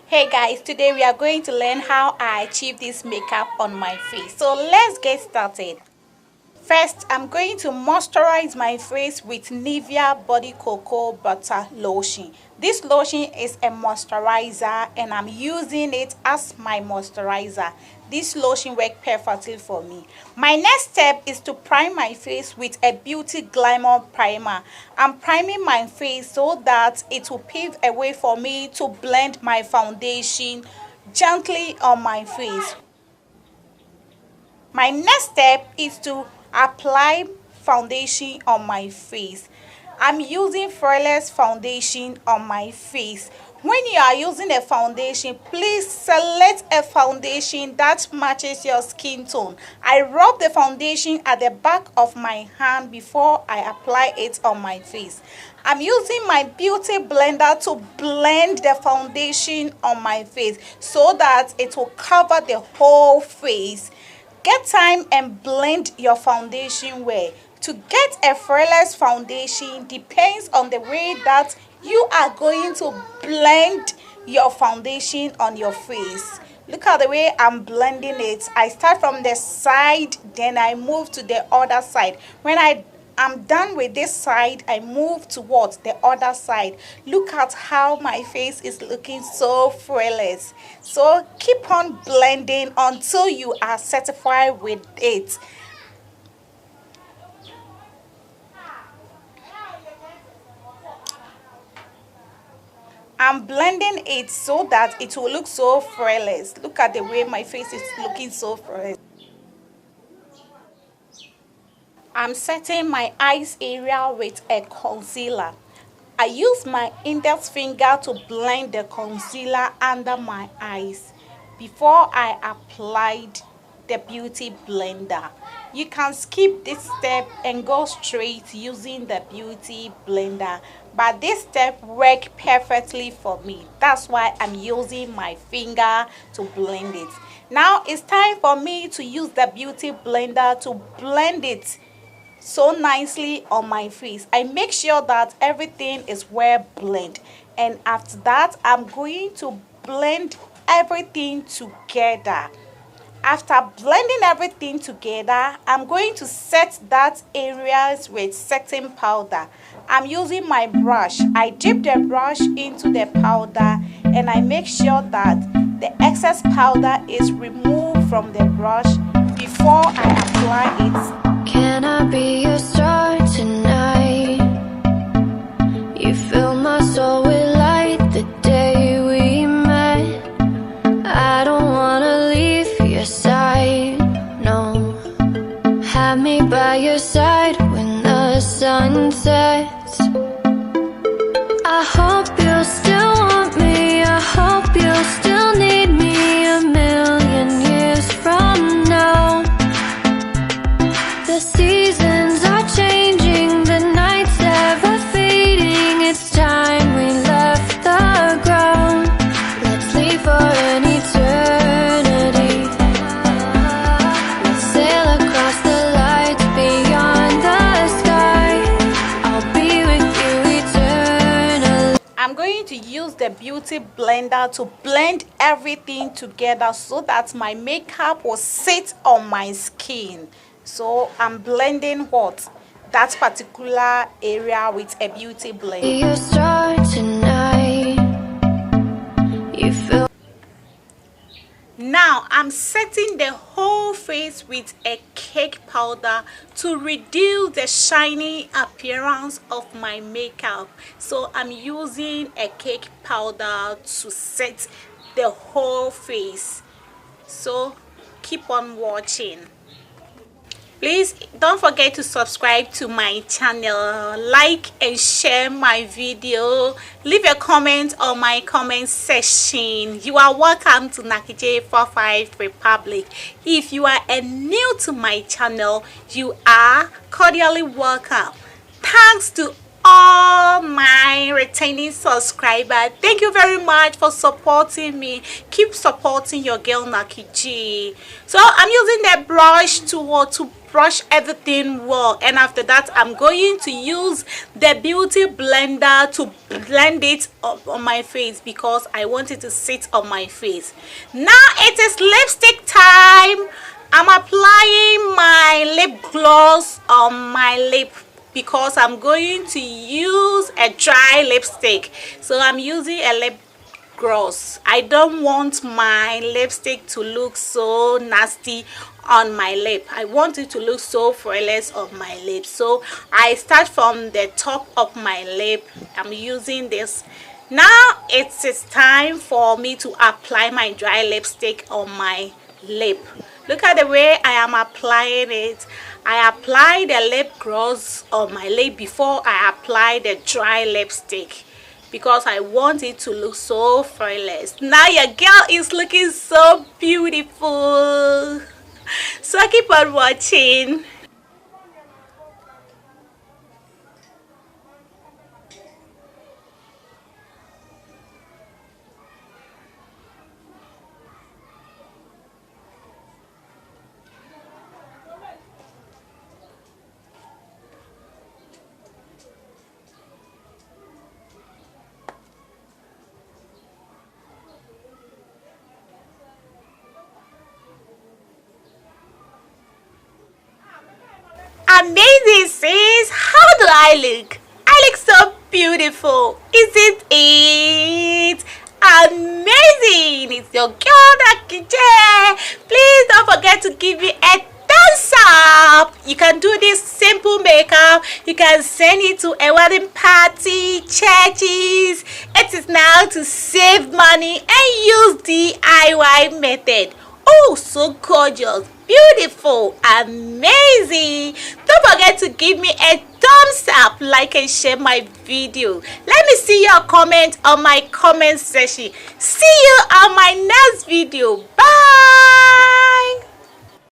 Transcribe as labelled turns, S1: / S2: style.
S1: Hey guys, today we are going to learn how I achieve this makeup on my face. So let's get started. First, I'm going to moisturize my face with Nivea body cocoa butter lotion. This lotion is a moisturizer and I'm using it as my moisturizer. This lotion works perfectly for me. My next step is to prime my face with a beauty glamour primer. I'm priming my face so that it will pave a way for me to blend my foundation gently on my face. My next step is to apply foundation on my face. I'm using Flawless foundation on my face. When you are using a foundation, please select a foundation that matches your skin tone. I rub the foundation at the back of my hand before I apply it on my face. I'm using my beauty blender to blend the foundation on my face so that it will cover the whole face. Get time and blend your foundation well. To get a flawless foundation depends on the way that you are going to blend your foundation on your face. Look at the way I'm blending it. I start from the side, then I move to the other side. When I'm done with this side, I move towards the other side. Look at how my face is looking so flawless. So keep on blending until you are satisfied with it. I'm blending it so that it will look so flawless. Look at the way my face is looking so flawless. I'm setting my eyes area with a concealer. I use my index finger to blend the concealer under my eyes before I applied the beauty blender. You can skip this step and go straight using the beauty blender, but this step worked perfectly for me. That's why I'm using my finger to blend it. Now it's time for me to use the beauty blender to blend it so nicely on my face. I make sure that everything is well blended, and after that I'm going to blend everything together. After blending everything together, I'm going to set that areas with setting powder. I'm using my brush. I dip the brush into the powder and I make sure that the excess powder is removed from the brush before I apply it.
S2: Can I be your star tonight? You fill my soul with light the day we met. I don't wanna leave your side, no. Have me by your side when the sun sets. I hope you'll still want me. I hope you'll still need me a million years from now. The seasons are changing, the nights ever fading. It's time we left the ground. Let's leave for an eternity. Let's sail across the lights beyond the sky. I'll be with you eternally.
S1: I'm going to use the beauty blender to blend everything together so that my makeup will sit on my skin. So I'm blending that particular area with a beauty blender.
S2: Your star tonight. You feel.
S1: Now I'm setting the whole face with a cake powder to reduce the shiny appearance of my makeup. So I'm using a cake powder to set the whole face. So keep on watching. Please don't forget to subscribe to my channel, like and share my video, leave a comment on my comment section. You are welcome to Nakije 45 Republic. If you are new to my channel, you are cordially welcome. Thanks to all my returning subscribers. Thank you very much for supporting me. Keep supporting your girl Naki G. So I'm using the brush to brush everything well, and after that I'm going to use the beauty blender to blend it up on my face because I want it to sit on my face. Now it is lipstick time. I'm applying my lip gloss on my lip because I'm going to use a dry lipstick. So I'm using a lip gloss. I don't want my lipstick to look so nasty on my lip. I want it to look so flawless on my lip. So I start from the top of my lip. I'm using this. Now it is time for me to apply my dry lipstick on my lip. Look at the way I am applying it. I apply the lip gloss on my lip before I apply the dry lipstick because I want it to look so flawless. Now your girl is looking so beautiful. So keep on watching. Amazing, sis. How do I look? I look so beautiful. Isn't it? Amazing. It's your girl Naki J. Please don't forget to give me a thumbs up. You can do this simple makeup. You can send it to a wedding party, churches. It is now to save money and use DIY method. Oh, so gorgeous, beautiful, amazing. Don't forget to give me a thumbs up, like and share my video. Let me see your comment on my comment section. See you on my next video.